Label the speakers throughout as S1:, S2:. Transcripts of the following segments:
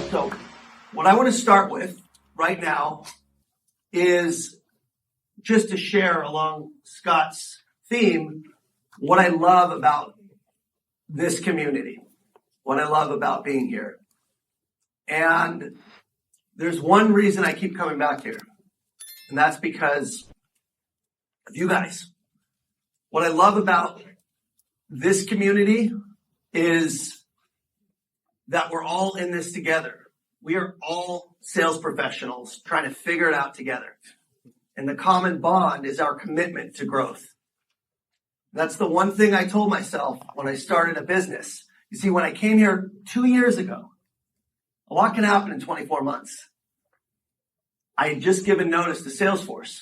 S1: So what I want to start with right now is just to share along Scott's theme what I love about this community, what I love about being here. And there's one reason I keep coming back here, and that's because of you guys. What I love about this community is that we're all in this together. We are all sales professionals trying to figure it out together. And the common bond is our commitment to growth. That's the one thing I told myself when I started a business. You see, when I came here 2 years ago, a lot can happen in 24 months. I had just given notice to Salesforce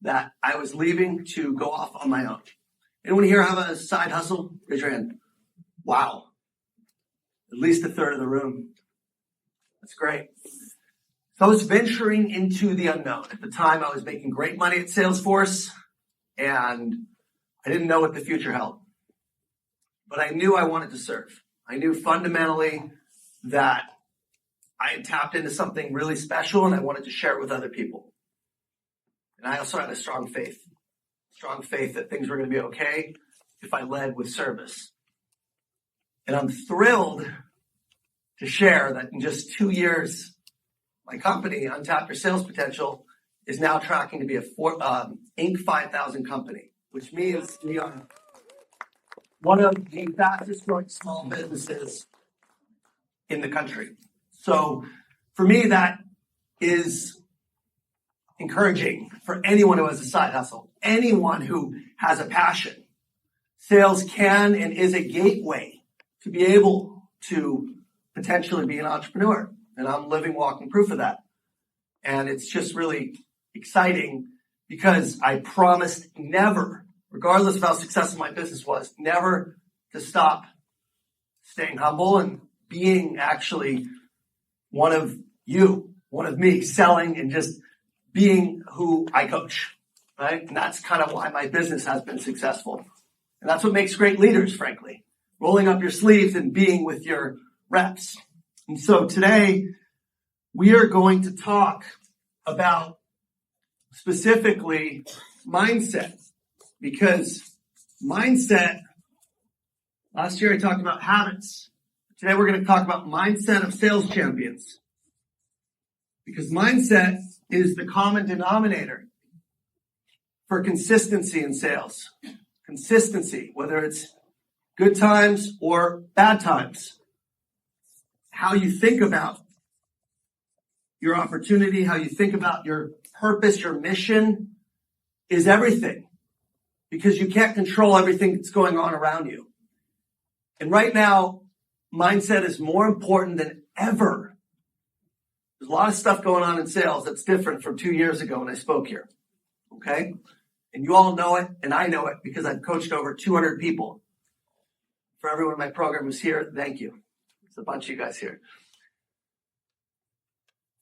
S1: that I was leaving to go off on my own. Anyone here have a side hustle? Raise your hand. Wow. At least a third of the room. That's great. So I was venturing into the unknown. At the time, I was making great money at Salesforce, and I didn't know what the future held. But I knew I wanted to serve. I knew fundamentally that I had tapped into something really special, and I wanted to share it with other people. And I also had a strong faith that things were going to be okay if I led with service. And I'm thrilled to share that in just 2 years, my company, Untapped Your Sales Potential, is now tracking to be a Inc. 5000 company, which means we are one of the fastest growing small businesses in the country. So for me, that is encouraging for anyone who has a side hustle, anyone who has a passion. Sales can and is a gateway to be able to potentially be an entrepreneur. And I'm living, walking proof of that. And it's just really exciting because I promised never, regardless of how successful my business was, never to stop staying humble and being actually one of you, one of me, selling and just being who I coach, right? And that's kind of why my business has been successful. And that's what makes great leaders, frankly. Rolling up your sleeves and being with your reps. And so today, we are going to talk about specifically mindset, because mindset, last year I talked about habits. Today we're going to talk about mindset of sales champions, because mindset is the common denominator for consistency in sales. Consistency, whether it's good times or bad times. How you think about your opportunity, how you think about your purpose, your mission is everything, because you can't control everything that's going on around you. And right now, mindset is more important than ever. There's a lot of stuff going on in sales that's different from 2 years ago when I spoke here. Okay? And you all know it, and I know it because I've coached over 200 people. For everyone in my program who's here, thank you. There's a bunch of you guys here.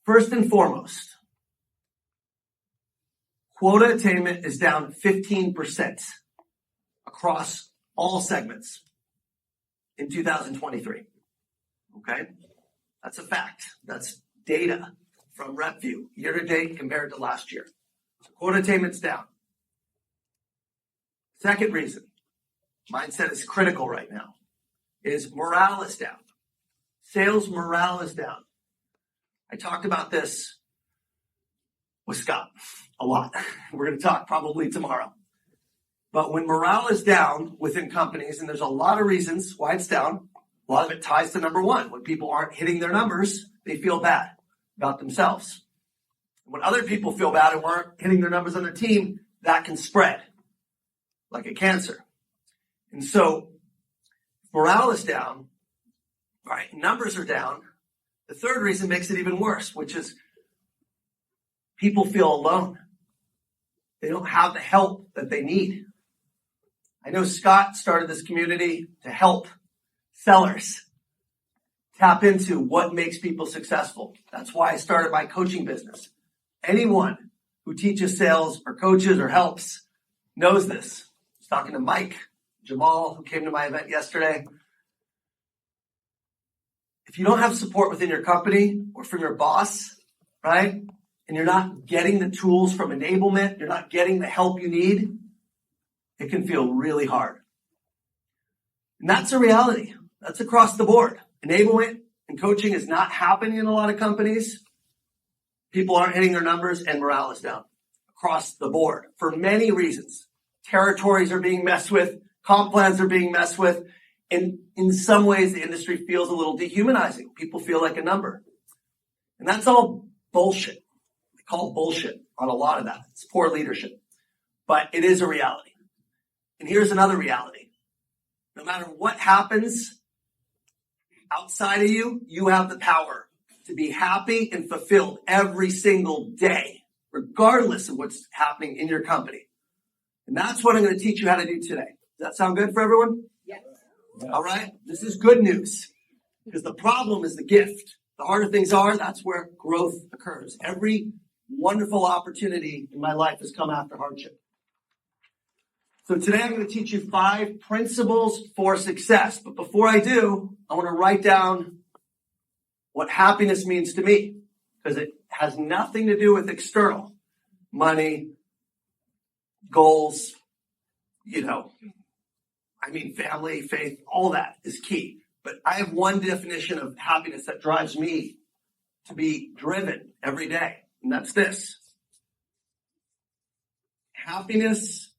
S1: First and foremost, quota attainment is down 15% across all segments in 2023. Okay? That's a fact. That's data from RepView, year to date compared to last year. So quota attainment's down. Second reason, mindset is critical right now, is morale is down. Sales morale is down. I talked about this with Scott a lot. We're going to talk probably tomorrow. But when morale is down within companies, and there's a lot of reasons why it's down, a lot of it ties to number one. When people aren't hitting their numbers, they feel bad about themselves. When other people feel bad and aren't hitting their numbers on their team, that can spread like a cancer. And so morale is down, right? Numbers are down. The third reason makes it even worse, which is people feel alone. They don't have the help that they need. I know Scott started this community to help sellers tap into what makes people successful. That's why I started my coaching business. Anyone who teaches sales or coaches or helps knows this. I was talking to Mike, Jamal, who came to my event yesterday. if you don't have support within your company or from your boss, right? And you're not getting the tools from enablement, you're not getting the help you need, it can feel really hard. And that's a reality. That's across the board. Enablement and coaching is not happening in a lot of companies. People aren't hitting their numbers and morale is down across the board for many reasons. Territories are being messed with, comp plans are being messed with, and in some ways the industry feels a little dehumanizing. People feel like a number. And that's all bullshit. We call bullshit on a lot of that. It's poor leadership. But it is a reality. And here's another reality. No matter what happens outside of you, you have the power to be happy and fulfilled every single day, regardless of what's happening in your company. And that's what I'm going to teach you how to do today. Does that sound good for everyone?
S2: Yes.
S1: All right. This is good news because the problem is the gift. The harder things are, that's where growth occurs. Every wonderful opportunity in my life has come after hardship. So today I'm going to teach you 5 principles for success. But before I do, I want to write down what happiness means to me because it has nothing to do with external money, goals, family, faith, all that is key. But I have one definition of happiness that drives me to be driven every day, and that's this. Happiness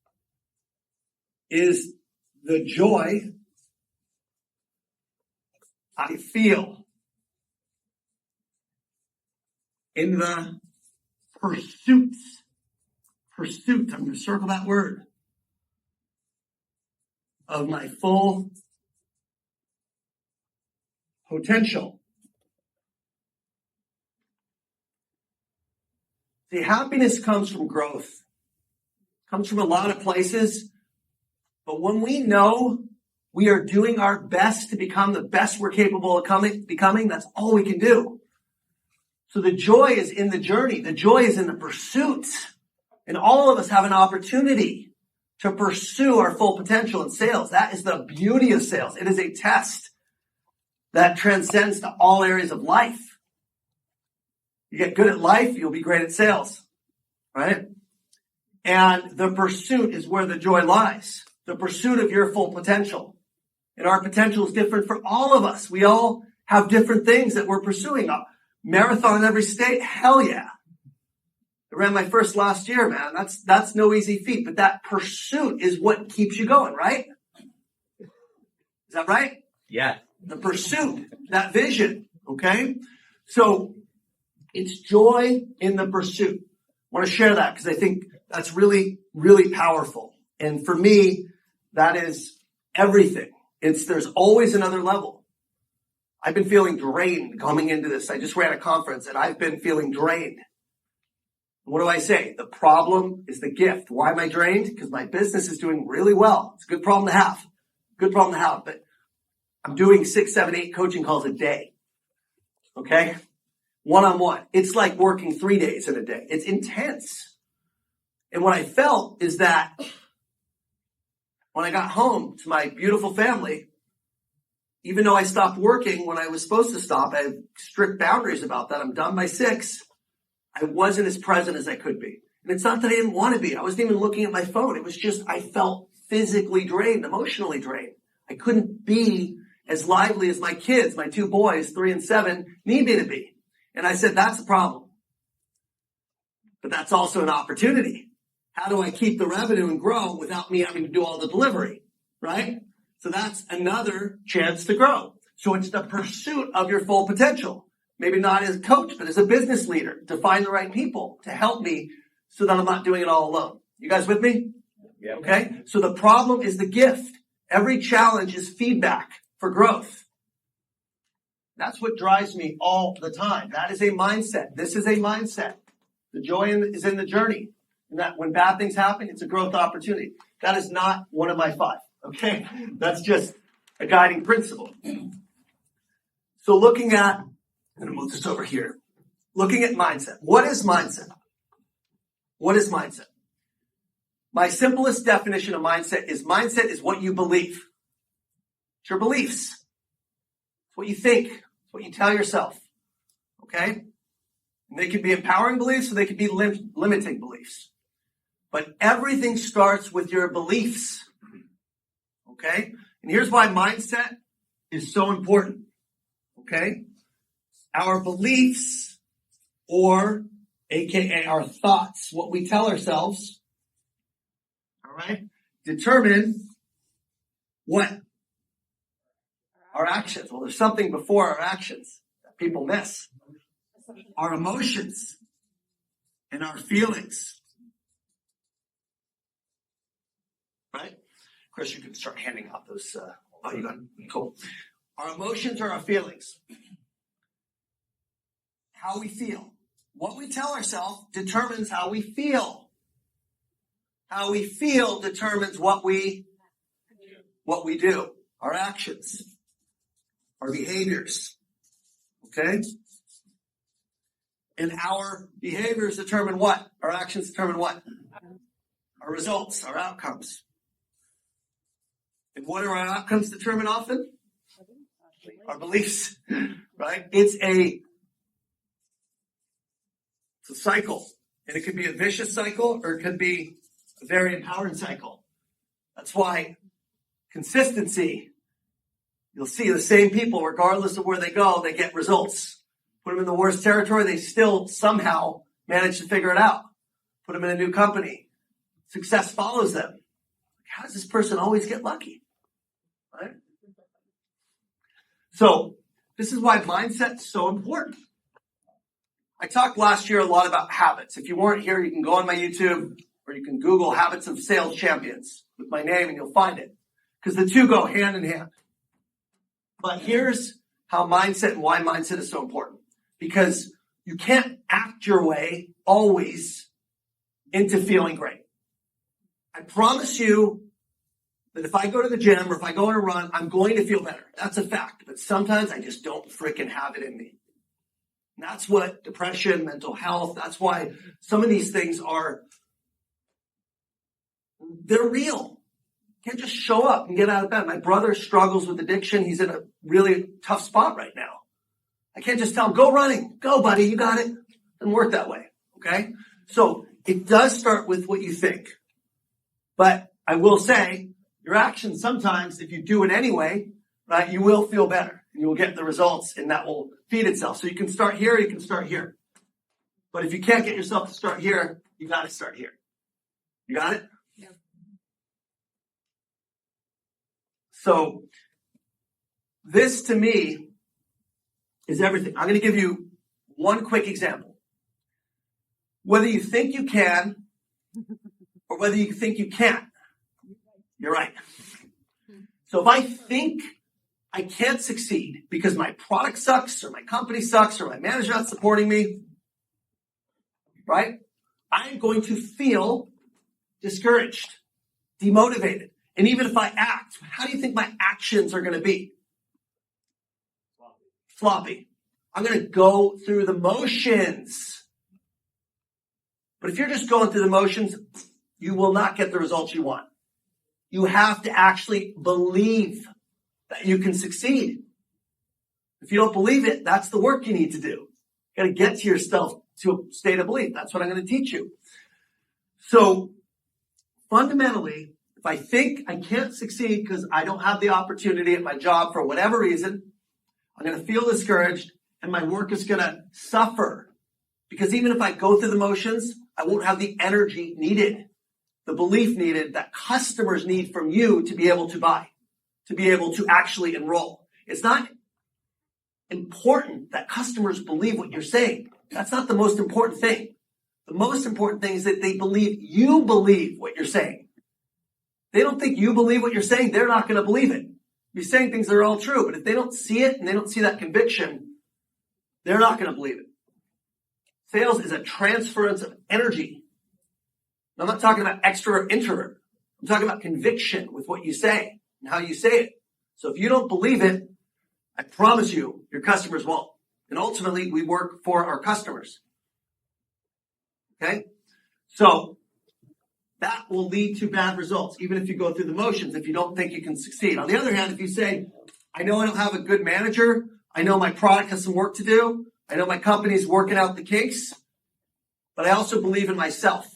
S1: is the joy I feel in the pursuit, I'm going to circle that word, of my full potential. See, happiness comes from growth, comes from a lot of places. But when we know we are doing our best to become the best we're capable of becoming, that's all we can do. So the joy is in the journey. The joy is in the pursuit. And all of us have an opportunity to pursue our full potential in sales. That is the beauty of sales. It is a test that transcends to all areas of life. You get good at life, you'll be great at sales, right? And the pursuit is where the joy lies. The pursuit of your full potential. And our potential is different for all of us. We all have different things that we're pursuing. A marathon in every state? Hell yeah. I ran my first last year, man. That's no easy feat. But that pursuit is what keeps you going, right? Is that right?
S3: Yeah.
S1: The pursuit, that vision, okay? So it's joy in the pursuit. I want to share that because I think that's really, really powerful. And for me, that is everything. There's always another level. I've been feeling drained coming into this. I just ran a conference and I've been feeling drained. What do I say? The problem is the gift. Why am I drained? Because my business is doing really well. It's a good problem to have. Good problem to have. But I'm doing 6, 7, 8 coaching calls a day. Okay? One-on-one. It's like working 3 days in a day. It's intense. And what I felt is that when I got home to my beautiful family, even though I stopped working when I was supposed to stop, I have strict boundaries about that. I'm done by 6. I wasn't as present as I could be. And it's not that I didn't want to be. I wasn't even looking at my phone. It was just I felt physically drained, emotionally drained. I couldn't be as lively as my kids, my 2 boys, 3 and 7, need me to be. And I said, that's the problem. But that's also an opportunity. How do I keep the revenue and grow without me having to do all the delivery, right? So that's another chance to grow. So it's the pursuit of your full potential. Maybe not as a coach, but as a business leader to find the right people to help me so that I'm not doing it all alone. You guys with me?
S3: Yeah.
S1: Okay. So the problem is the gift. Every challenge is feedback for growth. That's what drives me all the time. That is a mindset. This is a mindset. The joy is in the journey. And that when bad things happen, it's a growth opportunity. That is not one of my 5. Okay. That's just a guiding principle. So looking at, I'm going to move this over here. Looking at mindset. What is mindset? What is mindset? My simplest definition of mindset is what you believe. It's your beliefs. It's what you think. It's what you tell yourself. Okay? And they can be empowering beliefs or they can be limiting beliefs. But everything starts with your beliefs. Okay? And here's why mindset is so important. Okay? Our beliefs, or AKA our thoughts, what we tell ourselves, all right, determine what? Our actions. Well, there's something before our actions that people miss. Our emotions and our feelings. Right? Chris, you can start handing out those. You got it. Cool. Our emotions are our feelings. How we feel. What we tell ourselves determines how we feel. How we feel determines what we do. Our actions. Our behaviors. Okay? And our behaviors determine what? Our actions determine what? Our results, our outcomes. And what do our outcomes determine often? Our beliefs, right? It's a cycle. And it could be a vicious cycle or it could be a very empowering cycle. That's why consistency, you'll see the same people, regardless of where they go, they get results. Put them in the worst territory, they still somehow manage to figure it out. Put them in a new company. Success follows them. How does this person always get lucky? Right? So, this is why mindset's so important. I talked last year a lot about habits. If you weren't here, you can go on my YouTube or you can Google Habits of Sales Champions with my name and you'll find it. Because the two go hand in hand. But here's how mindset and why mindset is so important. Because you can't act your way always into feeling great. I promise you that if I go to the gym or if I go on a run, I'm going to feel better. That's a fact. But sometimes I just don't freaking have it in me. And that's what depression, mental health, that's why some of these things they're real. You can't just show up and get out of bed. My brother struggles with addiction. He's in a really tough spot right now. I can't just tell him, go running. Go, buddy. You got it. It doesn't work that way. Okay? So it does start with what you think. But I will say, your actions sometimes, if you do it anyway, right, you will feel better. And you will get the results, and that will feed itself. So you can start here, you can start here. But if you can't get yourself to start here, you got to start here. You got it? Yeah. So this, to me, is everything. I'm going to give you one quick example. Whether you think you can or whether you think you can't, you're right. So if I think I can't succeed because my product sucks or my company sucks or my manager's not supporting me, right? I'm going to feel discouraged, demotivated. And even if I act, how do you think my actions are going to be? Floppy. I'm going to go through the motions. But if you're just going through the motions, you will not get the results you want. You have to actually believe that you can succeed. If you don't believe it, that's the work you need to do. You got to get to yourself to a state of belief. That's what I'm going to teach you. So fundamentally, if I think I can't succeed because I don't have the opportunity at my job for whatever reason, I'm going to feel discouraged and my work is going to suffer. Because even if I go through the motions, I won't have the energy needed, the belief needed that customers need from you to be able to buy, to be able to actually enroll. It's not important that customers believe what you're saying. That's not the most important thing. The most important thing is that they believe you believe what you're saying. They don't think you believe what you're saying, they're not going to believe it. You're saying things that are all true, but if they don't see it and they don't see that conviction, they're not going to believe it. Sales is a transference of energy. I'm not talking about extrovert or introvert. I'm talking about conviction with what you say and how you say it. So if you don't believe it, I promise you, your customers won't. And ultimately, we work for our customers. Okay? So that will lead to bad results, even if you go through the motions, if you don't think you can succeed. On the other hand, if you say, I know I don't have a good manager, I know my product has some work to do. I know my company's working out the kinks, but I also believe in myself.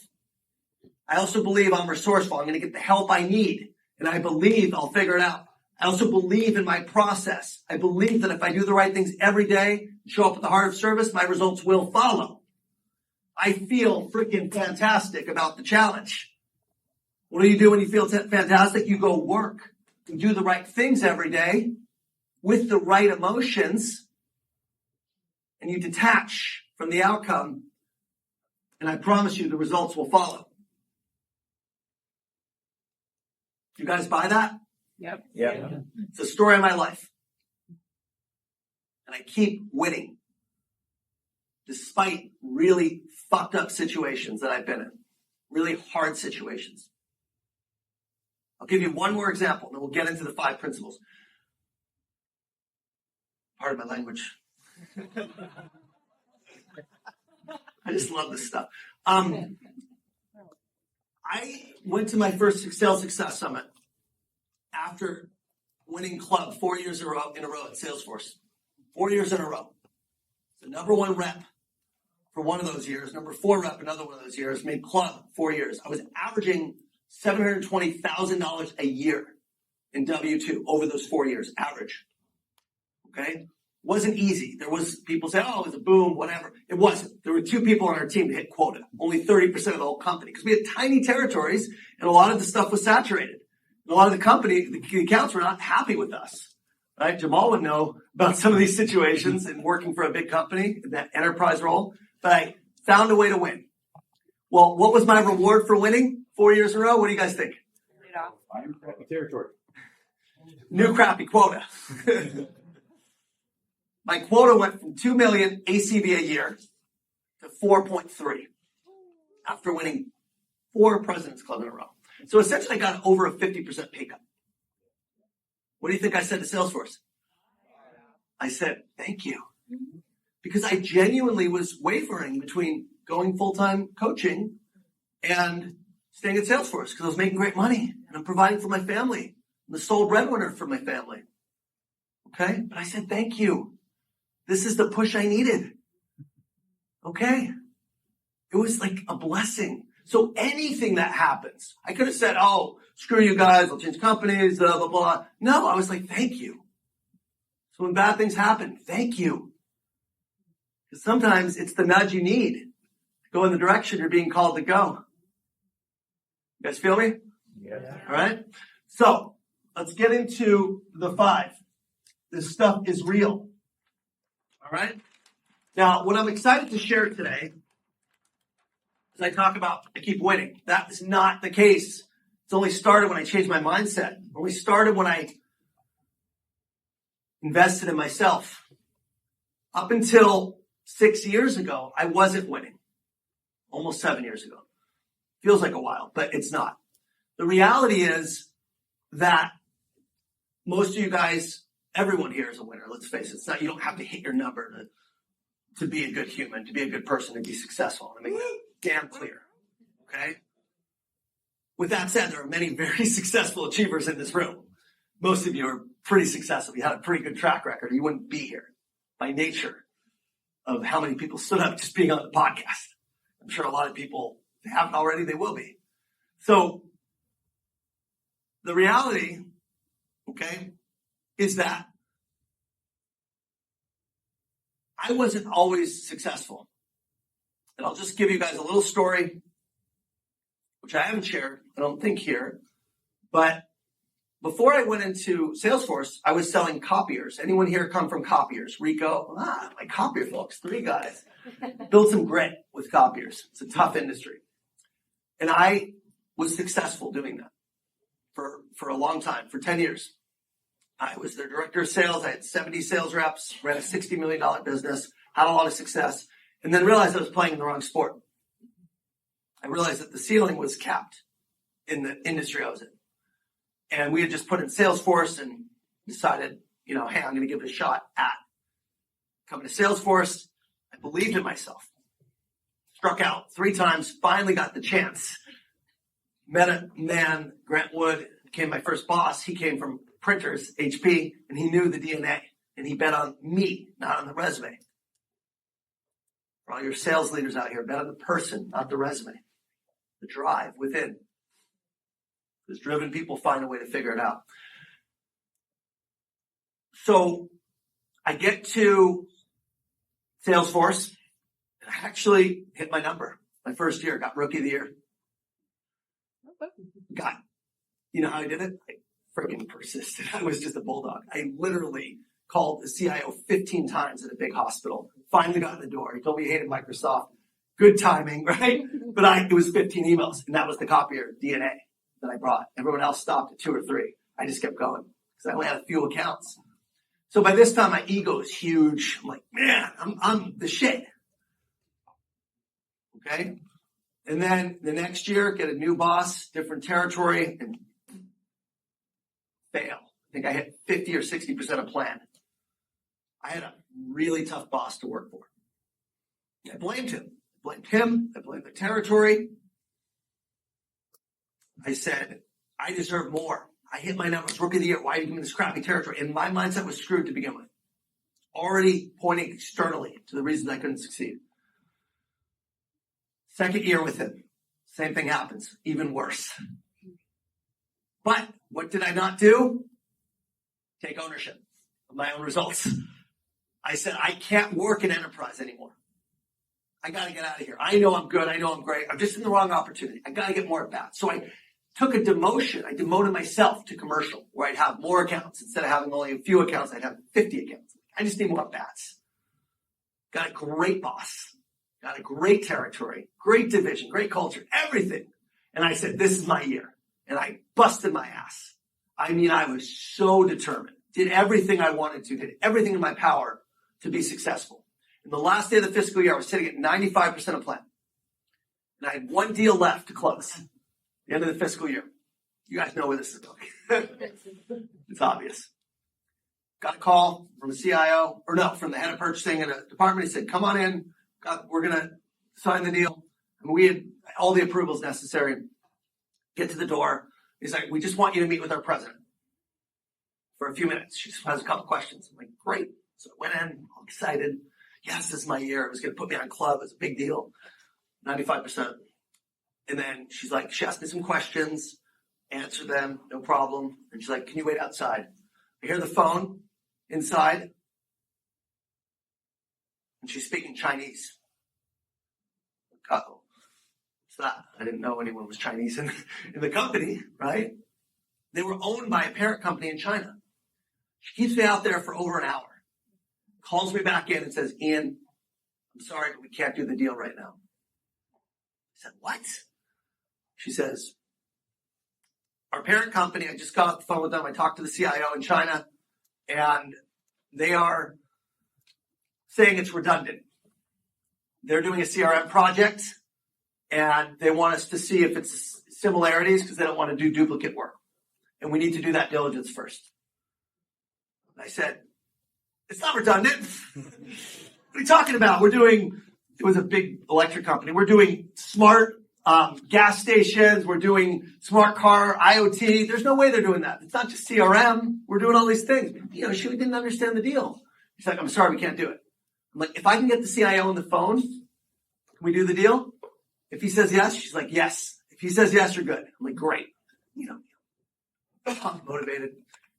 S1: I also believe I'm resourceful. I'm going to get the help I need, and I believe I'll figure it out. I also believe in my process. I believe that if I do the right things every day, show up at the heart of service, my results will follow. I feel freaking fantastic about the challenge. What do you do when you feel fantastic? You go work. You do the right things every day with the right emotions, and you detach from the outcome, and I promise you the results will follow. You guys buy that?
S2: Yep.
S1: It's a story of my life. And I keep winning despite really fucked up situations that I've been in, really hard situations. I'll give you one more example, and then we'll get into the 5 principles. Pardon my language. I just love this stuff. I went to my first Sales Success Summit after winning club 4 years in a row at Salesforce. 4 years in a row. The number 1 rep for one of those years, number 4 rep another one of those years, made club 4 years. I was averaging $720,000 a year in W-2 over those 4 years, average. Okay? Wasn't easy. There was people say, oh, it was a boom, whatever. It wasn't. There were 2 people on our team to hit quota, only 30% of the whole company, because we had tiny territories and a lot of the stuff was saturated. And a lot of the accounts were not happy with us. Right? Jamal would know about some of these situations in working for a big company in that enterprise role, but I found a way to win. Well, what was my reward for winning 4 years in a row? What do you guys think?
S3: Territory.
S1: New crappy quota. My quota went from 2 million ACV a year to 4.3 after winning 4 President's Club in a row. So essentially I got over a 50% pay cut. What do you think I said to Salesforce? I said, thank you. Because I genuinely was wavering between going full-time coaching and staying at Salesforce because I was making great money and I'm providing for my family. I'm the sole breadwinner for my family. Okay? But I said, thank you. This is the push I needed. Okay? It was like a blessing. So anything that happens, I could have said, oh, screw you guys, I'll change companies, blah, blah, blah. No, I was like, thank you. So when bad things happen, thank you. Because sometimes it's the nudge you need to go in the direction you're being called to go. You guys feel me?
S3: Yeah.
S1: All right? So let's get into the 5. This stuff is real. All right? Now, what I'm excited to share today is I keep winning. That is not the case. It's only started when I changed my mindset. It only started when I invested in myself. Up until 6 years ago, I wasn't winning. Almost 7 years ago. Feels like a while, but it's not. The reality is that most of you guys, everyone here is a winner. Let's face it. It's not, you don't have to hit your number to be a good human, to be a good person, to be successful. I make that damn clear. Okay? With that said, there are many very successful achievers in this room. Most of you are pretty successful. You had a pretty good track record. You wouldn't be here by nature of how many people stood up just being on the podcast. I'm sure a lot of people, if they haven't already, they will be. So the reality, okay, is that I wasn't always successful. And I'll just give you guys a little story, which I haven't shared, I don't think here. But before I went into Salesforce, I was selling copiers. Anyone here come from copiers? Rico? My copier folks, 3 guys. Build some grit with copiers. It's a tough industry. And I was successful doing that for a long time, for 10 years. I was their director of sales. I had 70 sales reps, ran a $60 million business, had a lot of success, and then realized I was playing in the wrong sport. I realized that the ceiling was capped in the industry I was in. And we had just put in Salesforce and decided, hey, I'm going to give it a shot at coming to Salesforce. I believed in myself. Struck out 3 times, finally got the chance. Met a man, Grant Wood, became my first boss. He came from printers, HP, and he knew the DNA. And he bet on me, not on the resume. For all your sales leaders out here, bet on the person, not the resume. The drive within. Because driven people find a way to figure it out. So I get to Salesforce, and I actually hit my number. My first year, got Rookie of the Year. You know how I did it? I freaking persisted. I was just a bulldog. I literally called the CIO 15 times at a big hospital. Finally got in the door. He told me he hated Microsoft. Good timing, right? But it was 15 emails, and that was the copier DNA that I brought. Everyone else stopped at 2 or 3. I just kept going because I only had a few accounts. So by this time, my ego is huge. I'm like, man, I'm the shit. Okay? And then the next year, get a new boss, different territory, and fail. I think I hit 50 or 60% of plan. I had a really tough boss to work for. I blamed him. I blamed the territory. I said, I deserve more. I hit my numbers, Rookie of the Year. Why are you giving me this crappy territory? And my mindset was screwed to begin with. Already pointing externally to the reasons I couldn't succeed. Second year with him, same thing happens, even worse. But what did I not do? Take ownership of my own results. I said, I can't work in enterprise anymore. I got to get out of here. I know I'm good. I know I'm great. I'm just in the wrong opportunity. I got to get more at bats. So I took a demotion. I demoted myself to commercial, where I'd have more accounts. Instead of having only a few accounts, I'd have 50 accounts. I just need more at bats. Got a great boss. Got a great territory, great division, great culture, everything. And I said, this is my year. And I busted my ass. I mean, I was so determined. Did everything I wanted to, did everything in my power to be successful. In the last day of the fiscal year, I was sitting at 95% of plan. And I had one deal left to close. The end of the fiscal year. You guys know where this is going. It's obvious. Got a call from the CIO, from the head of purchasing in a department. He said, come on in. We're going to sign the deal. And we had all the approvals necessary. Get to the door. He's like, we just want you to meet with our president for a few minutes. She just has a couple questions. I'm like, great. So I went in, all excited. Yes, this is my year. It was going to put me on club. It was a big deal. 95%. And then she's like, she asked me some questions, answer them, no problem. And she's like, can you wait outside? I hear the phone inside. And she's speaking Chinese. Uh-oh. What's that? I didn't know anyone was Chinese in the company, right? They were owned by a parent company in China. She keeps me out there for over an hour. Calls me back in and says, Ian, I'm sorry, but we can't do the deal right now. I said, what? She says, our parent company, I just got off the phone with them. I talked to the CIO in China, and they are saying it's redundant. They're doing a CRM project, and they want us to see if it's similarities because they don't want to do duplicate work. And we need to do that diligence first. I said, it's not redundant. What are you talking about? It was a big electric company. We're doing smart gas stations. We're doing smart car, IoT. There's no way they're doing that. It's not just CRM. We're doing all these things. She didn't understand the deal. She's like, I'm sorry, we can't do it. I'm like, if I can get the CIO on the phone, can we do the deal? If he says yes, she's like, yes. If he says yes, you're good. I'm like, great. I'm motivated.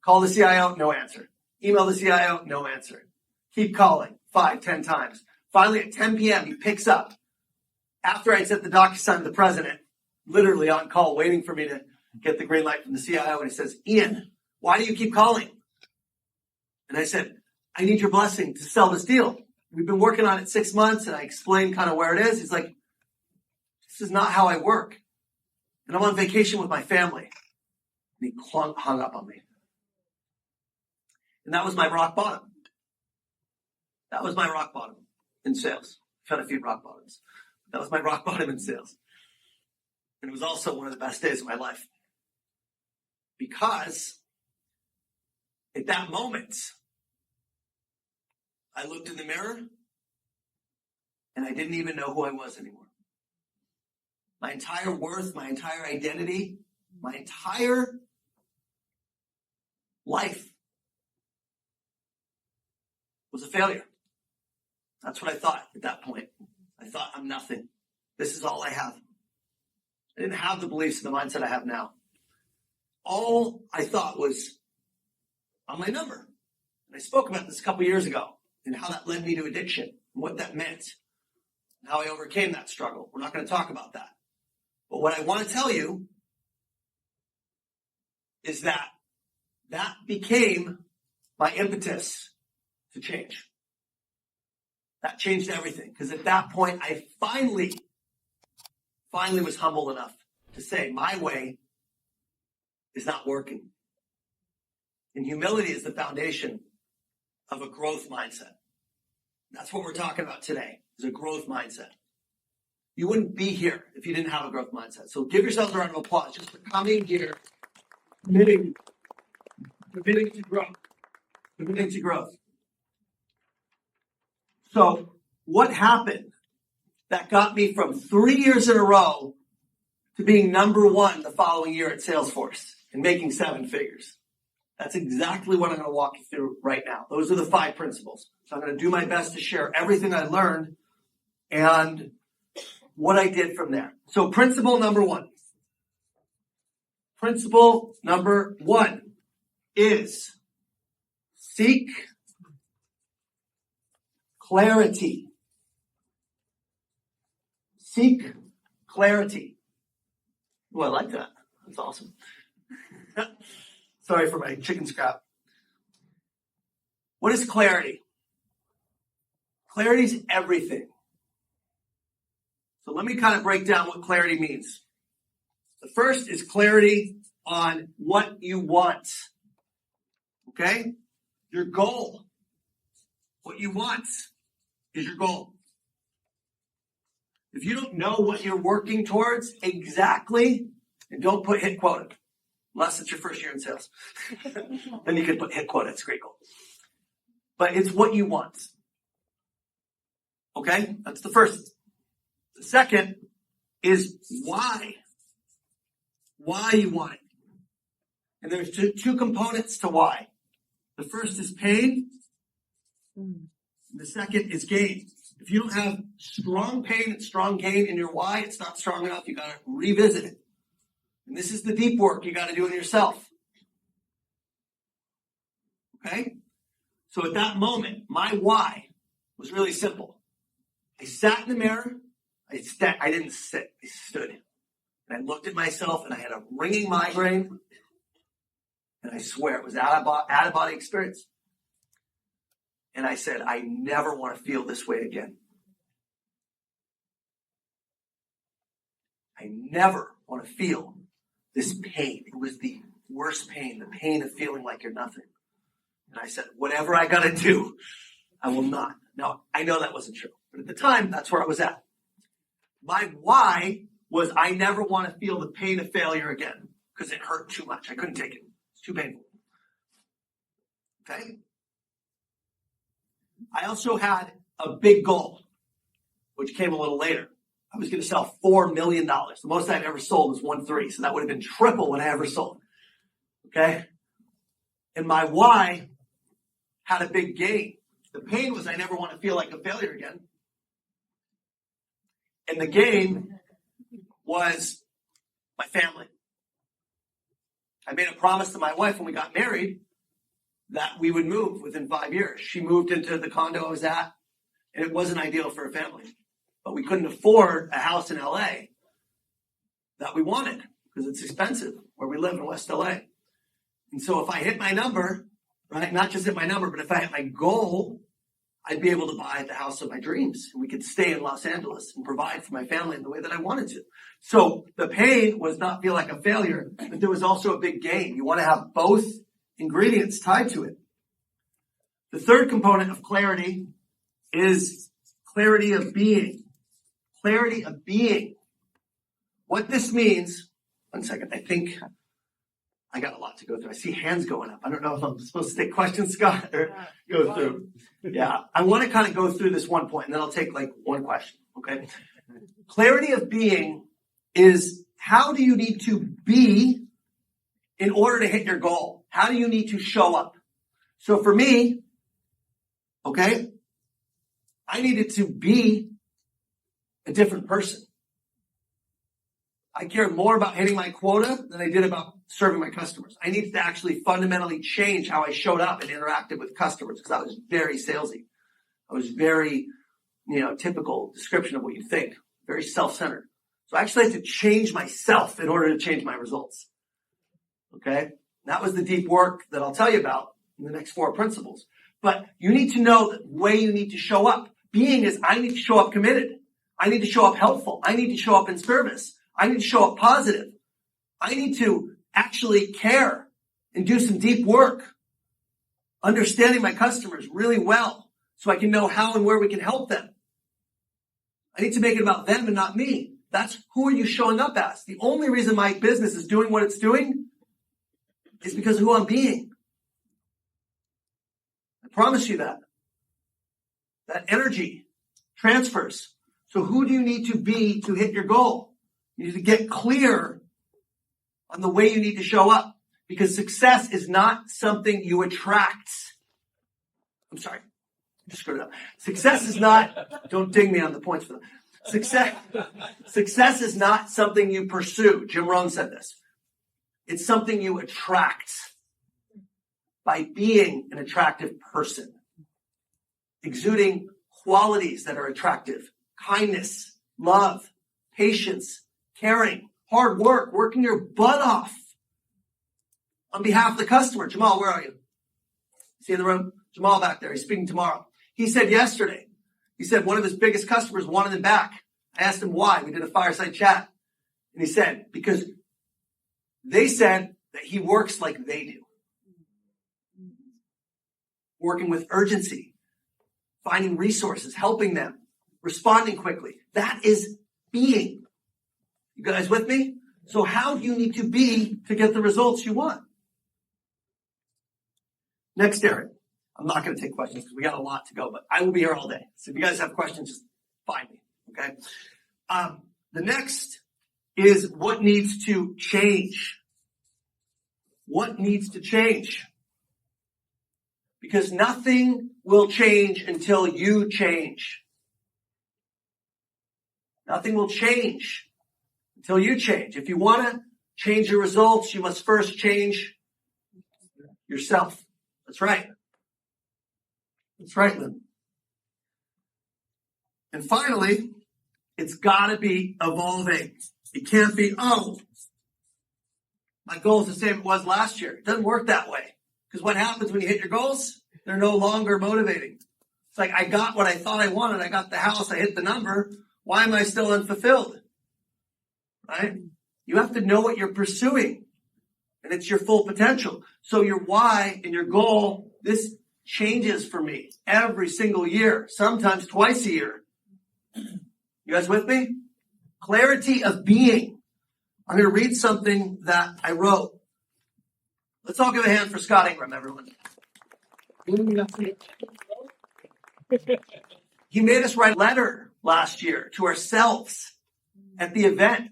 S1: Call the CIO, no answer. Email the CIO, no answer. Keep calling 5, 10 times. Finally, at 10 p.m., he picks up. After I sent the DocuSign to the president, literally on call, waiting for me to get the green light from the CIO, and he says, Ian, why do you keep calling? And I said, I need your blessing to sell this deal. We've been working on it 6 months, and I explained kind of where it is. He's like, this is not how I work. And I'm on vacation with my family. And he hung up on me. And that was my rock bottom. That was my rock bottom in sales. I've had a few rock bottoms. That was my rock bottom in sales. And it was also one of the best days of my life. Because at that moment, I looked in the mirror and I didn't even know who I was anymore. My entire worth, my entire identity, my entire life was a failure. That's what I thought at that point. I thought, I'm nothing. This is all I have. I didn't have the beliefs and the mindset I have now. All I thought was on my number. And I spoke about this a couple years ago and how that led me to addiction and what that meant and how I overcame that struggle. We're not going to talk about that. But what I want to tell you is that became my impetus to change. That changed everything. Because at that point, I finally was humble enough to say, my way is not working. And humility is the foundation of a growth mindset. That's what we're talking about today, is a growth mindset. You wouldn't be here if you didn't have a growth mindset. So give yourselves a round of applause just for coming here, committing to growth. Committing to growth. So what happened that got me from 3 years in a row to being number one the following year at Salesforce and making 7 figures? That's exactly what I'm going to walk you through right now. Those are the 5 principles. So I'm going to do my best to share everything I learned and what I did from there. So principle number 1. Principle number 1 is seek clarity. Seek clarity. Oh, I like that. That's awesome. Sorry for my chicken scrap. What is clarity? Clarity is everything. So let me kind of break down what clarity means. The first is clarity on what you want. Okay? Your goal. What you want is your goal. If you don't know what you're working towards exactly, and don't put hit quota, unless it's your first year in sales. Then you can put hit quota, it's a great goal. But it's what you want. Okay? That's the first. The second is why. Why you want it. And there's two components to why. The first is pain. And the second is gain. If you don't have strong pain and strong gain in your why, it's not strong enough. You got to revisit it. And this is the deep work you got to do in yourself. Okay? So at that moment, my why was really simple. I sat in the mirror. I didn't sit. I stood. And I looked at myself and I had a ringing migraine. And I swear it was out-of-body experience. And I said, I never want to feel this way again. I never want to feel this pain. It was the worst pain, the pain of feeling like you're nothing. And I said, whatever I got to do, I will not. Now, I know that wasn't true. But at the time, that's where I was at. My why was I never want to feel the pain of failure again because it hurt too much. I couldn't take it. It's too painful. Okay? I also had a big goal, which came a little later. I was going to sell $4 million. The most I've ever sold was 1.3, so that would have been triple what I ever sold. Okay? And my why had a big gain. The pain was I never want to feel like a failure again. And the gain was my family. I made a promise to my wife when we got married that we would move within 5 years. She moved into the condo I was at, and it wasn't ideal for a family. But we couldn't afford a house in LA that we wanted because it's expensive where we live in West LA. And so if I hit my number, right, not just hit my number, but if I hit my goal, I'd be able to buy the house of my dreams. And we could stay in Los Angeles and provide for my family in the way that I wanted to. So the pain was not feel like a failure, but there was also a big gain. You want to have both ingredients tied to it. The third component of clarity is clarity of being. Clarity of being. What this means, one second, I think I got a lot to go through. I see hands going up. I don't know if I'm supposed to take questions, Scott, or go through. Yeah, I want to kind of go through this one point, and then I'll take like one question, okay? Clarity of being is how do you need to be in order to hit your goal? How do you need to show up? So for me, Okay? I needed to be a different person. I cared more about hitting my quota than I did about serving my customers. I needed to actually fundamentally change how I showed up and interacted with customers because I was very salesy. I was very, typical description of what you think, very self-centered. So I actually had to change myself in order to change my results. Okay? That was the deep work that I'll tell you about in the next 4 principles. But you need to know the way you need to show up. Being is I need to show up committed. I need to show up helpful. I need to show up in service. I need to show up positive. I need to actually care and do some deep work, understanding my customers really well so I can know how and where we can help them. I need to make it about them and not me. That's who are you showing up as. The only reason my business is doing what it's doing is because of who I'm being. I promise you that. That energy transfers. So who do you need to be to hit your goal? You need to get clear on the way you need to show up, because success is not something you attract. I'm sorry. I just screwed it up. Success is not, don't ding me on the points for that. Success is not something you pursue. Jim Rohn said this. It's something you attract by being an attractive person, exuding qualities that are attractive, kindness, love, patience, caring, hard work, working your butt off on behalf of the customer. Jamal, where are you? Is he in the room? Jamal back there. He's speaking tomorrow. He said yesterday, one of his biggest customers wanted him back. I asked him why. We did a fireside chat. And he said, because they said that he works like they do. Working with urgency, finding resources, helping them, responding quickly. That is being. You guys with me? So how do you need to be to get the results you want? Next, Eric. I'm not going to take questions because we got a lot to go, but I will be here all day. So if you guys have questions, just find me, okay? The next is what needs to change. What needs to change? Because nothing will change until you change. Nothing will change until you change. If you want to change your results, you must first change yourself. That's right. That's right, Lynn. And finally, it's got to be evolving. It can't be, my goal is the same it was last year. It doesn't work that way. Because what happens when you hit your goals? They're no longer motivating. It's like, I got what I thought I wanted. I got the house. I hit the number. Why am I still unfulfilled? Right? You have to know what you're pursuing. And it's your full potential. So your why and your goal, this changes for me every single year, sometimes twice a year. You guys with me? Clarity of being. I'm going to read something that I wrote. Let's all give a hand for Scott Ingram, everyone. He made us write a letter last year to ourselves at the event.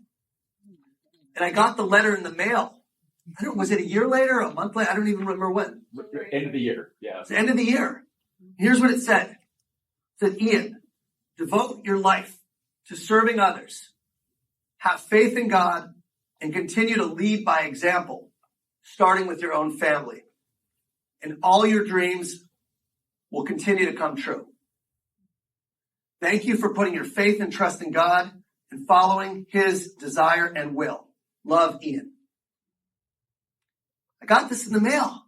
S1: And I got the letter in the mail. Was it a year later, a month later? I don't even remember when.
S3: End of the year, yeah.
S1: It's the end of the year. Here's what it said. It said, Ian, devote your life to serving others. Have faith in God and continue to lead by example, starting with your own family. And all your dreams will continue to come true. Thank you for putting your faith and trust in God and following His desire and will. Love, Ian. I got this in the mail.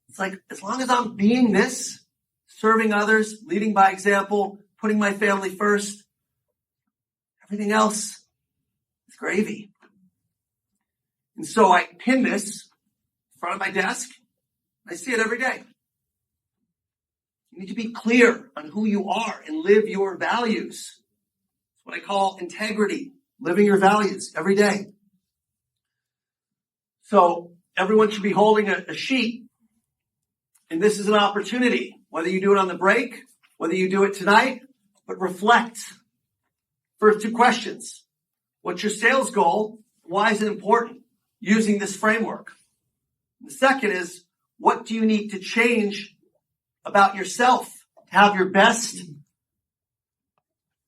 S1: It's like, as long as I'm being this, serving others, leading by example, putting my family first, everything else is gravy. And so I pin this in front of my desk. I see it every day. You need to be clear on who you are and live your values. It's what I call integrity, living your values every day. So everyone should be holding a sheet. And this is an opportunity, whether you do it on the break, whether you do it tonight, but reflect. First 2 questions. What's your sales goal? Why is it important? Using this framework. The second is, what do you need to change about yourself have your best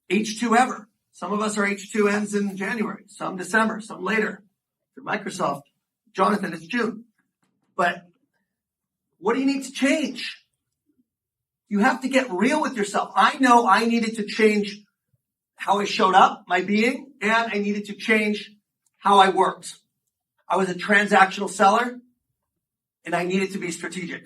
S1: H2 ever. Some of us are H2 ends in January, some December, some later. For Microsoft, Jonathan, it's June. But what do you need to change? You have to get real with yourself. I know I needed to change how I showed up, my being, and I needed to change how I worked. I was a transactional seller, and I needed to be strategic.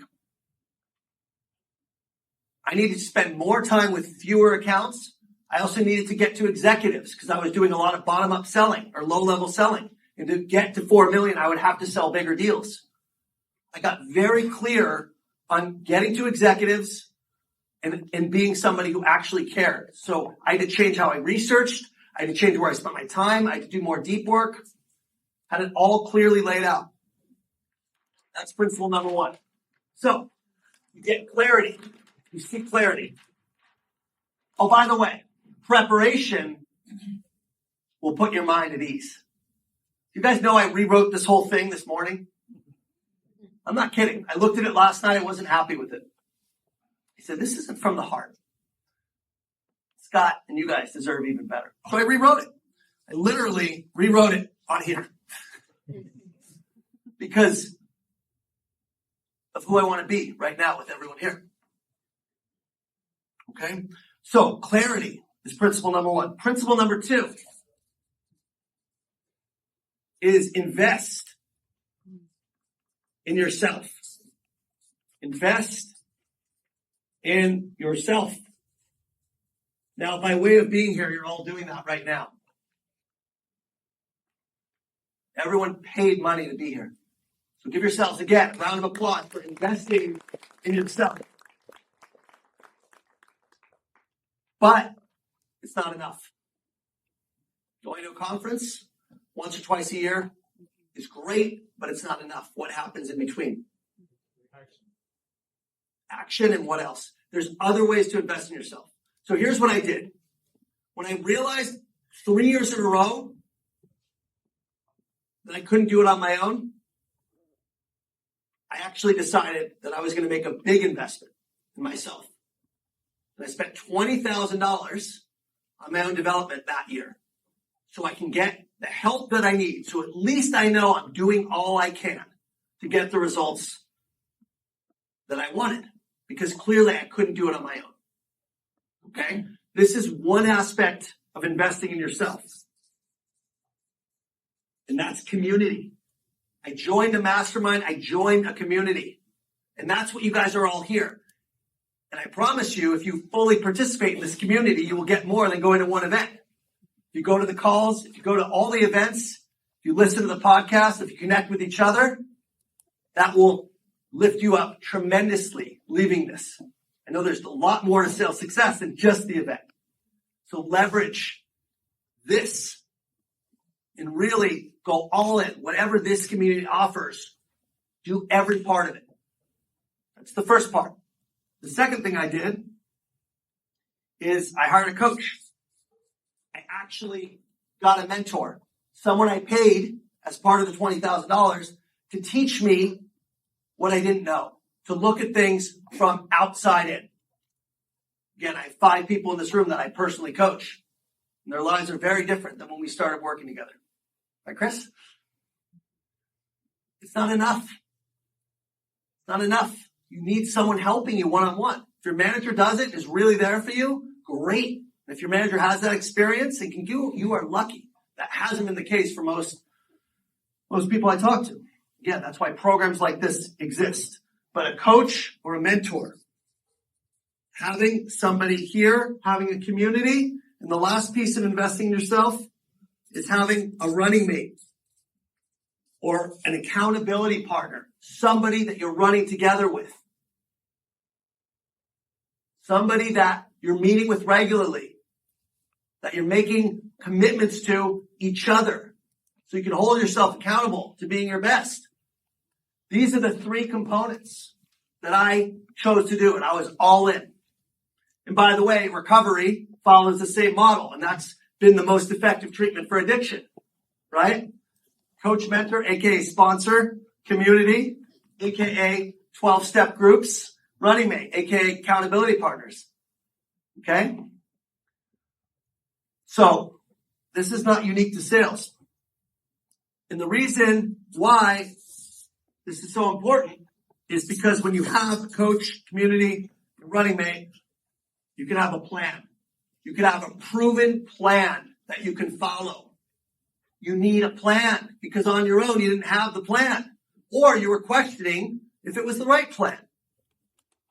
S1: I needed to spend more time with fewer accounts. I also needed to get to executives because I was doing a lot of bottom-up selling or low-level selling. And to get to 4 million, I would have to sell bigger deals. I got very clear on getting to executives and being somebody who actually cared. So I had to change how I researched. I had to change where I spent my time. I had to do more deep work. Had it all clearly laid out. That's principle number 1. So you get clarity. You seek clarity. Oh, by the way, preparation will put your mind at ease. You guys know I rewrote this whole thing this morning? I'm not kidding. I looked at it last night. I wasn't happy with it. He said, this isn't from the heart. Scott and you guys deserve even better. So I rewrote it. I literally rewrote it on here. Because of who I want to be right now with everyone here. Okay? So clarity is principle number 1. Principle number 2 is invest in yourself. Invest in yourself. Now, by way of being here, you're all doing that right now. Everyone paid money to be here. So give yourselves, again, a round of applause for investing in yourself. But it's not enough. Going to a conference once or twice a year is great, but it's not enough. What happens in between? Action and what else? There's other ways to invest in yourself. So here's what I did. When I realized 3 years in a row that I couldn't do it on my own, I actually decided that I was going to make a big investment in myself. And I spent $20,000 on my own development that year so I can get the help that I need. So at least I know I'm doing all I can to get the results that I wanted, because clearly I couldn't do it on my own. Okay? This is one aspect of investing in yourself. And that's community. I joined a mastermind. I joined a community. And that's what you guys are all here. And I promise you, if you fully participate in this community, you will get more than going to one event. If you go to the calls, if you go to all the events, if you listen to the podcast, if you connect with each other, that will lift you up tremendously leaving this. I know there's a lot more to sales success than just the event. So leverage this and really go all in. Whatever this community offers, do every part of it. That's the first part. The second thing I did is I hired a coach. I actually got a mentor, someone I paid as part of the $20,000 to teach me what I didn't know, to look at things from outside in. Again, I have 5 people in this room that I personally coach, and their lives are very different than when we started working together. Right, Chris? It's not enough. It's not enough. You need someone helping you one-on-one. If your manager does it, is really there for you, great. And if your manager has that experience and can do, you are lucky. That hasn't been the case for most people I talk to. Again, that's why programs like this exist. But a coach or a mentor, having somebody here, having a community, and the last piece of investing in yourself is having a running mate or an accountability partner, somebody that you're running together with, somebody that you're meeting with regularly, that you're making commitments to each other so you can hold yourself accountable to being your best. These are the 3 components that I chose to do, and I was all in. And by the way, recovery follows the same model, and that's been the most effective treatment for addiction, right? Coach, mentor, aka sponsor, community, aka 12-step groups, running mate, aka accountability partners. Okay? So, this is not unique to sales. And the reason why this is so important is because when you have a coach, community, running mate, you can have a plan. You can have a proven plan that you can follow. You need a plan because on your own you didn't have the plan. Or you were questioning if it was the right plan.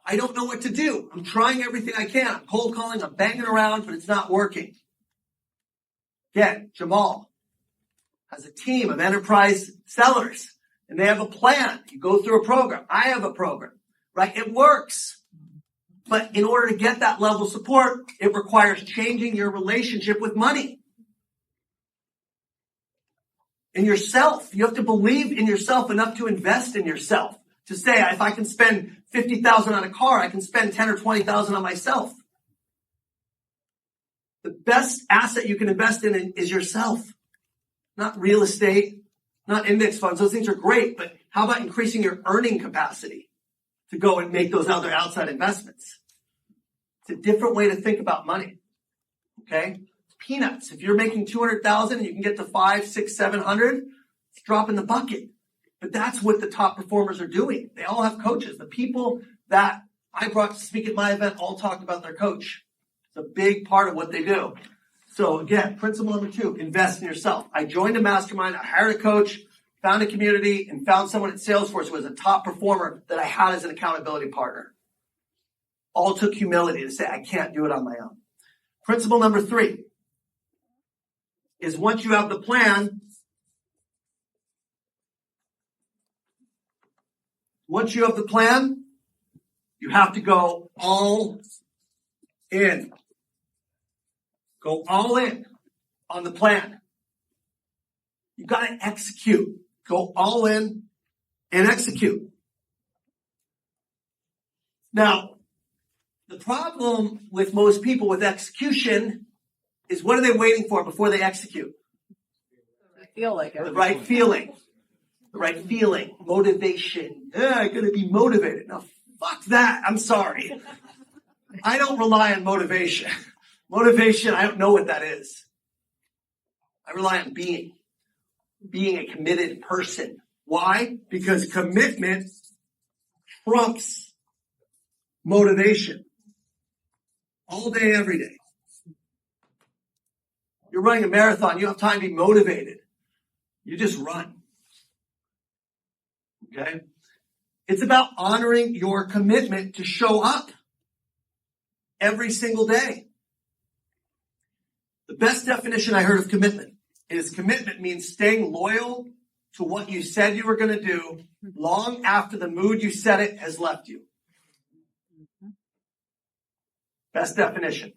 S1: I don't know what to do. I'm trying everything I can. I'm cold calling, I'm banging around, but it's not working. Again, Jamal has a team of enterprise sellers and they have a plan. You go through a program. I have a program, right? It works. But in order to get that level of support, it requires changing your relationship with money. In yourself. You have to believe in yourself enough to invest in yourself. To say, if I can spend $50,000 on a car, I can spend $10,000 or $20,000 on myself. The best asset you can invest in is yourself. Not real estate, not index funds. Those things are great, but how about increasing your earning capacity to go and make those other outside investments? It's a different way to think about money. Okay? It's peanuts. If you're making $200,000 and you can get to 500, 600, 700, it's a drop in the bucket. But that's what the top performers are doing. They all have coaches. The people that I brought to speak at my event all talked about their coach. It's a big part of what they do. So again, principle number 2, invest in yourself. I joined a mastermind, I hired a coach, found a community, and found someone at Salesforce who was a top performer that I had as an accountability partner. All took humility to say, I can't do it on my own. Principle number 3 is once you have the plan, you have to go all in. Go all in on the plan. You got to execute. Go all in and execute. Now, the problem with most people with execution is what are they waiting for before they execute?
S3: I feel like it.
S1: The right feeling. The right feeling. Motivation. I gotta be motivated. Now, fuck that. I'm sorry. I don't rely on motivation. Motivation, I don't know what that is. I rely on being a committed person. Why? Because commitment trumps motivation. All day, every day. You're running a marathon, you don't have time to be motivated. You just run. Okay? It's about honoring your commitment to show up every single day. The best definition I heard of commitment is commitment means staying loyal to what you said you were going to do long after the mood you said it has left you. Best definition.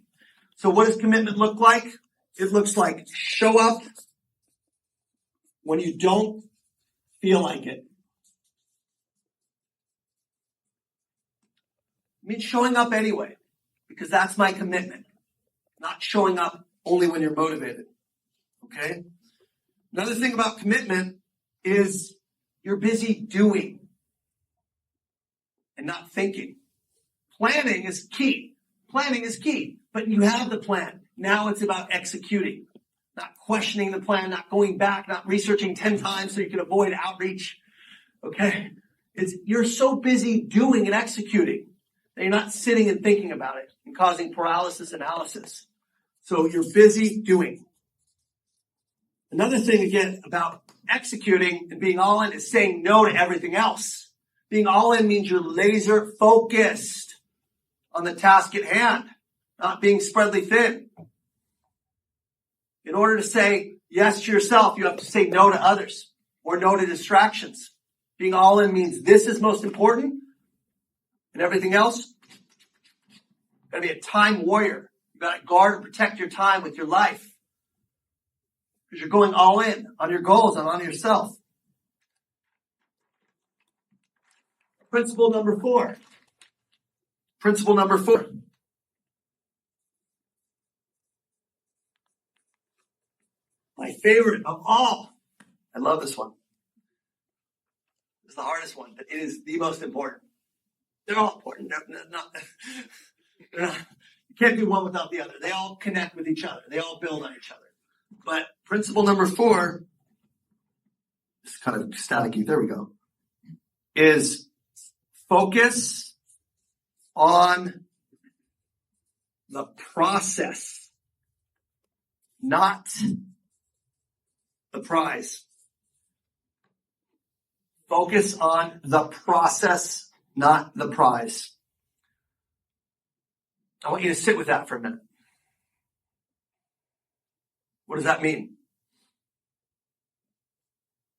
S1: So what does commitment look like? It looks like show up when you don't feel like it. It means showing up anyway, because that's my commitment. Not showing up only when you're motivated. Okay? Another thing about commitment is you're busy doing and not thinking. Planning is key. Planning is key. But you have the plan. Now it's about executing. Not questioning the plan, not going back, not researching 10 times so you can avoid outreach. Okay? You're so busy doing and executing that you're not sitting and thinking about it and causing paralysis analysis. So you're busy doing. Another thing, again, about executing and being all in is saying no to everything else. Being all in means you're laser focused on the task at hand, not being spreadly thin. In order to say yes to yourself, you have to say no to others or no to distractions. Being all in means this is most important and everything else. You've got to be a time warrior. You've got to guard and protect your time with your life. Because you're going all in on your goals and on yourself. Principle number 4. My favorite of all. I love this one. It's the hardest one, but it is the most important. They're all important. They're not, you can't do one without the other. They all connect with each other. They all build on each other. But principle number 4, it's kind of staticky. There we go. Is focus on the process, not the prize. Focus on the process, not the prize. I want you to sit with that for a minute. What does that mean?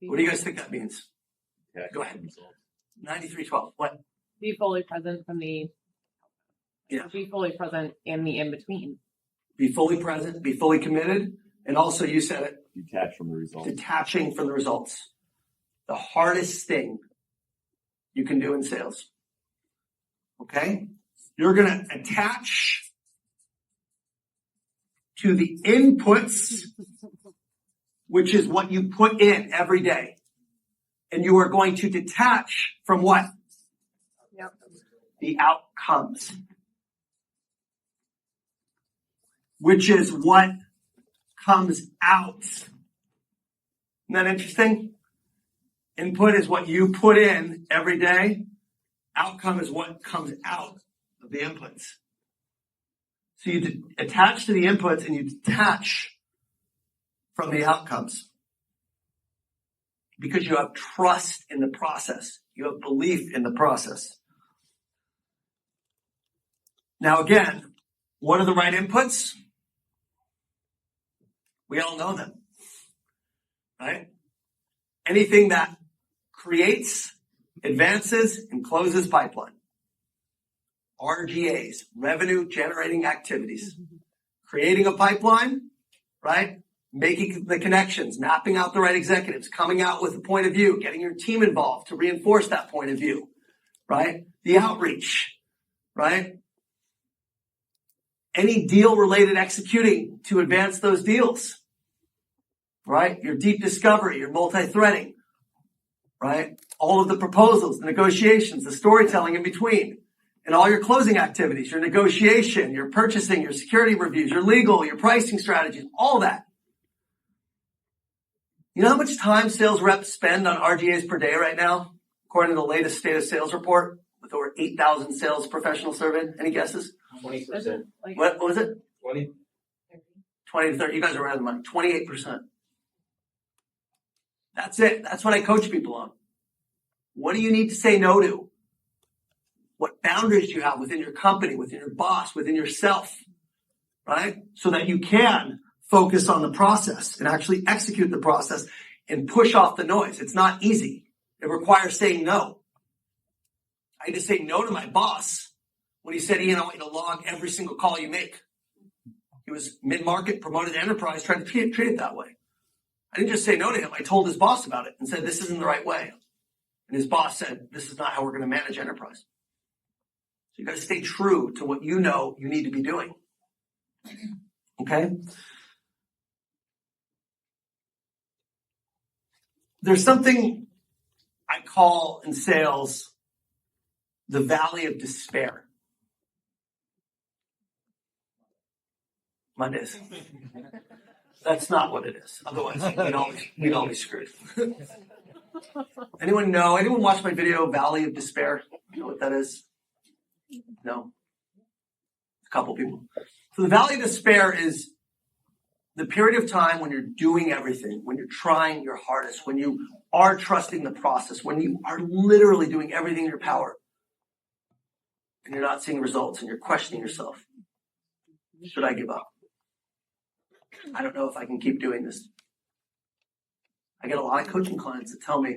S1: What do you guys think that means?
S2: Yeah,
S1: Go ahead. 9312. What?
S3: Be fully present from the.
S1: Yeah.
S3: Be fully present in the in between.
S1: Be fully present, be fully committed, and also, you said it,
S2: detach from the results.
S1: detaching from the results. The hardest thing you can do in sales. Okay? You're going to attach to the inputs, which is what you put in every day. And you are going to detach from what?
S3: Yep.
S1: The outcomes. Which is what comes out. Isn't that interesting? Input is what you put in every day. Outcome is what comes out of the inputs. So you attach to the inputs and you detach from the outcomes. Because you have trust in the process. You have belief in the process. Now again, what are the right inputs? We all know them, right? Anything that creates, advances, and closes pipeline. RGAs, revenue generating activities. Creating a pipeline, right? Making the connections, mapping out the right executives, coming out with a point of view, getting your team involved to reinforce that point of view, right? The outreach, right? Any deal related executing to advance those deals, right? Your deep discovery, your multi-threading, right? All of the proposals, the negotiations, the storytelling in between, and all your closing activities, your negotiation, your purchasing, your security reviews, your legal, your pricing strategies, all that. You know how much time sales reps spend on RGAs per day right now, according to the latest state of sales report with over 8,000 sales professionals surveyed? Any guesses?
S2: 20%.
S1: What was it?
S2: 20.
S1: 20 to 30. You guys are right on the money. 28%. That's it. That's what I coach people on. What do you need to say no to? What boundaries do you have within your company, within your boss, within yourself, right? So that you can focus on the process and actually execute the process and push off the noise. It's not easy. It requires saying no. I had to say no to my boss when he said, Ian, I want you to log every single call you make. He was mid-market, promoted to enterprise, trying to treat it that way. I didn't just say no to him. I told his boss about it and said, this isn't the right way. And his boss said, this is not how we're going to manage enterprise. So you got to stay true to what you know you need to be doing. Okay? There's something I call in sales the valley of despair. Mondays. That's not what it is. Otherwise, we'd all be screwed. Anyone know? Anyone watch my video, Valley of Despair? You know what that is? No? A couple people. So the Valley of Despair is the period of time when you're doing everything, when you're trying your hardest, when you are trusting the process, when you are literally doing everything in your power, and you're not seeing results, and you're questioning yourself. Should I give up? I don't know if I can keep doing this. I get a lot of coaching clients that tell me,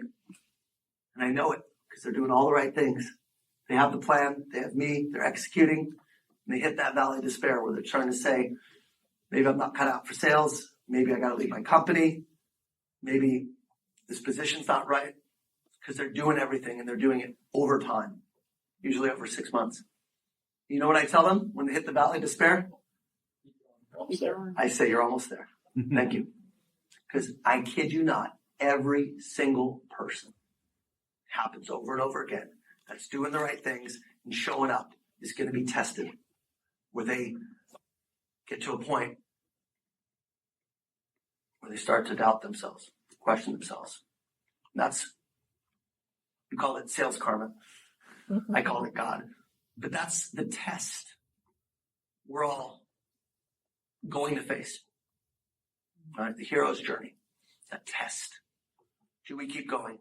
S1: and I know it because they're doing all the right things. They have the plan, they have me, they're executing, and they hit that valley of despair where they're trying to say, maybe I'm not cut out for sales, maybe I got to leave my company, maybe this position's not right, because they're doing everything and they're doing it over time, usually over 6 months. You know what I tell them when they hit the valley of despair? I say, you're almost there. Thank you. Because I kid you not, every single person happens over and over again. that's doing the right things and showing up is going to be tested, where they get to a point where they start to doubt themselves, question themselves. And that's, we call it sales karma. I call it God. But that's the test we're all going to face. All right, the hero's journey, that test. Do we keep going?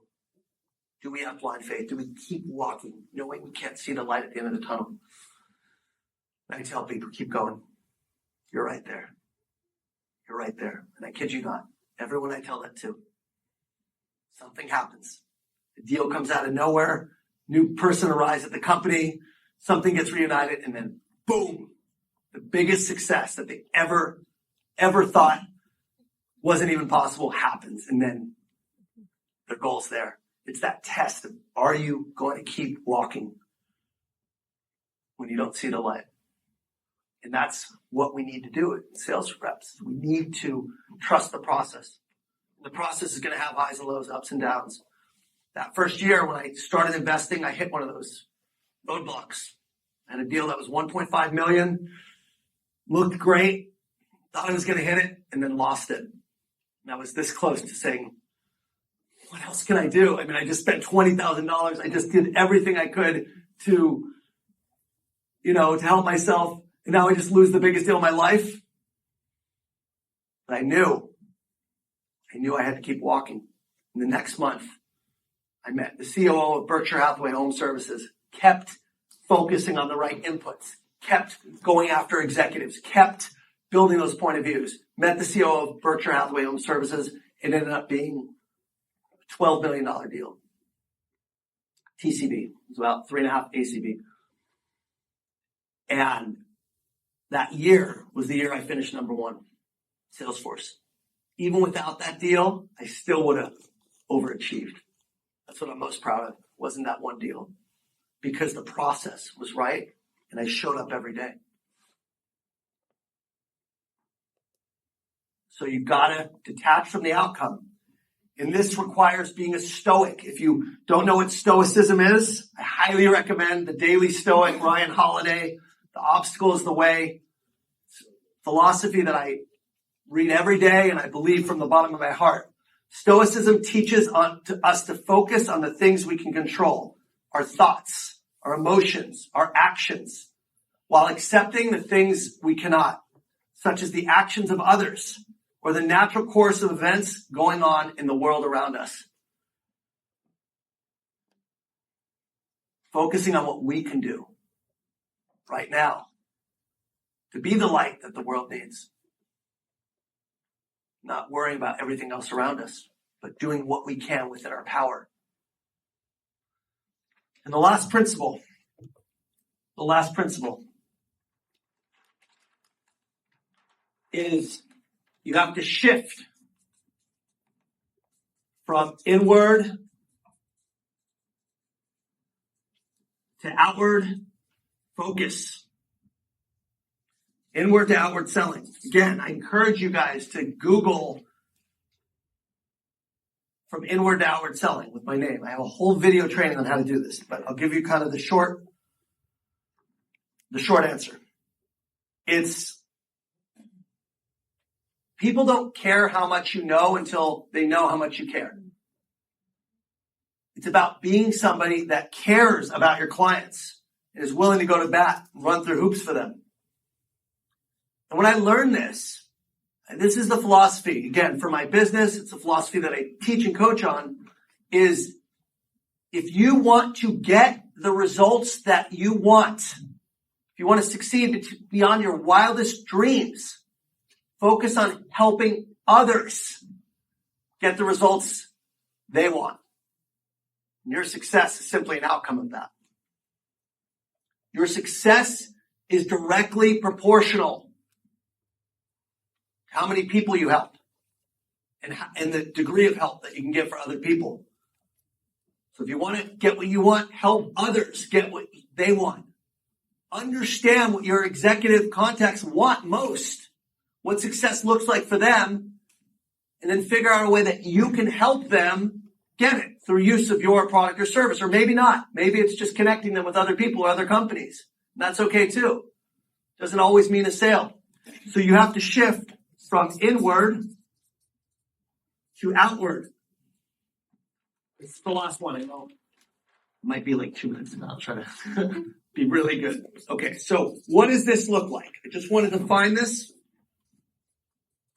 S1: Do we have blind faith? Do we keep walking, knowing we can't see the light at the end of the tunnel? I tell people, keep going. You're right there. You're right there. And I kid you not, everyone I tell that to, something happens. The deal comes out of nowhere, new person arrives at the company, something gets reunited, and then boom, the biggest success that they ever thought wasn't even possible happens. And then their goal's there. It's that test of, are you going to keep walking when you don't see the light? And that's what we need to do in sales reps. We need to trust the process. The process is going to have highs and lows, ups and downs. That first year when I started investing, I hit one of those roadblocks. I had a deal that was 1.5 million, looked great, thought I was going to hit it, and then lost it. And I was this close to saying, what else can I do? I mean, I just spent $20,000. I just did everything I could to help myself. And now I just lose the biggest deal of my life. But I knew I had to keep walking. And the next month, I met the COO of Berkshire Hathaway Home Services, kept focusing on the right inputs, kept going after executives, kept building those point of views. Met the COO of Berkshire Hathaway Home Services. It ended up being a $12 million deal. TCB. It was about 3.5 ACB. And that year was the year I finished number one, Salesforce. Even without that deal, I still would have overachieved. That's what I'm most proud of. Wasn't that one deal. Because the process was right and I showed up every day. So you've got to detach from the outcome. And this requires being a stoic. If you don't know what stoicism is, I highly recommend the Daily Stoic, Ryan Holiday. The obstacle is the way. It's philosophy that I read every day and I believe from the bottom of my heart. Stoicism teaches us to focus on the things we can control, our thoughts, our emotions, our actions, while accepting the things we cannot, such as the actions of others or the natural course of events going on in the world around us. Focusing on what we can do right now to be the light that the world needs. Not worrying about everything else around us, but doing what we can within our power. And the last principle is you have to shift from inward to outward focus. Inward to outward selling. Again, I encourage you guys to Google from inward to outward selling with my name. I have a whole video training on how to do this, but I'll give you kind of the short answer. It's people don't care how much you know until they know how much you care. It's about being somebody that cares about your clients and is willing to go to bat and run through hoops for them. And when I learned this, and this is the philosophy, again, for my business, it's a philosophy that I teach and coach on, is if you want to get the results that you want, if you want to succeed beyond your wildest dreams, focus on helping others get the results they want. And your success is simply an outcome of that. Your success is directly proportional how many people you help and the degree of help that you can give for other people. So if you want to get what you want, help others get what they want. Understand what your executive contacts want most, what success looks like for them, and then figure out a way that you can help them get it. through use of your product or service, or maybe not. Maybe it's just connecting them with other people or other companies. And that's okay too. Doesn't always mean a sale. So you have to shift from inward to outward. This is the last one, I know. Might be like 2 minutes now. I'll try to be really good. Okay, so what does this look like? I just wanted to find this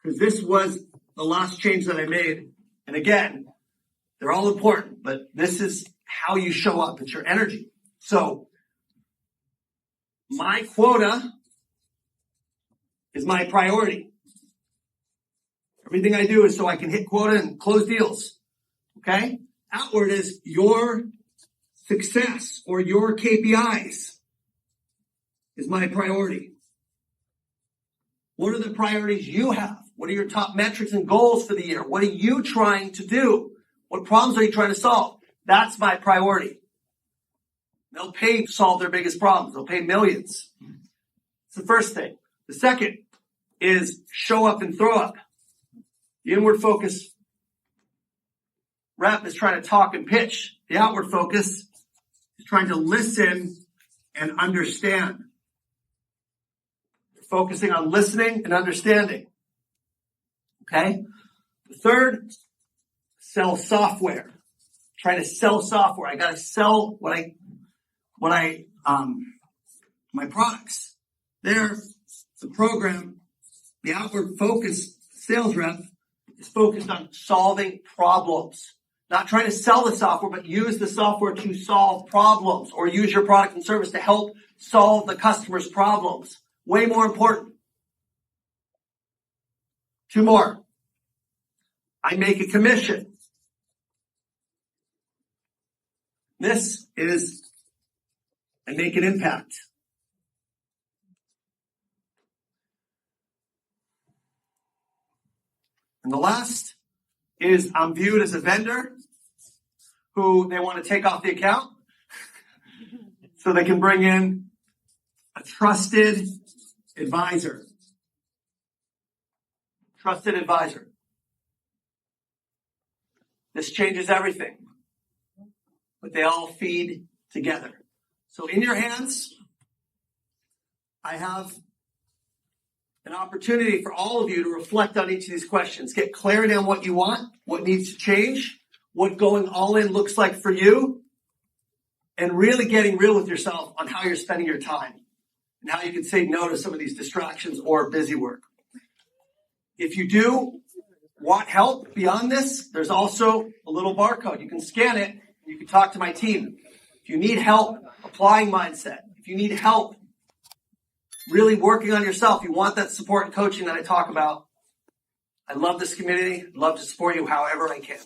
S1: because this was the last change that I made. And again, they're all important, but this is how you show up. It's your energy. So my quota is my priority. Everything I do is so I can hit quota and close deals. Okay? Outward is your success or your KPIs is my priority. What are the priorities you have? What are your top metrics and goals for the year? What are you trying to do? What problems are you trying to solve? That's my priority. They'll pay to solve their biggest problems. They'll pay millions. It's the first thing. The second is show up and throw up. The inward focus rep is trying to talk and pitch. The outward focus is trying to listen and understand. You're focusing on listening and understanding. Okay? The third, sell software. Trying to sell software. I gotta sell my products. There, the program, the outward focus sales rep is focused on solving problems. Not trying to sell the software, but use the software to solve problems or use your product and service to help solve the customer's problems. Way more important. 2 more. I make a commission. This is I make an impact. And the last is I'm viewed as a vendor who they want to take off the account so they can bring in a trusted advisor. Trusted advisor. This changes everything, but they all feed together. So in your hands, I have an opportunity for all of you to reflect on each of these questions. Get clarity on what you want, what needs to change, what going all in looks like for you, and really getting real with yourself on how you're spending your time and how you can say no to some of these distractions or busy work. If you do want help beyond this, there's also a little barcode. You can scan it. You can talk to my team. If you need help applying mindset, if you need help really working on yourself, you want that support and coaching that I talk about, I love this community. I'd love to support you however I can.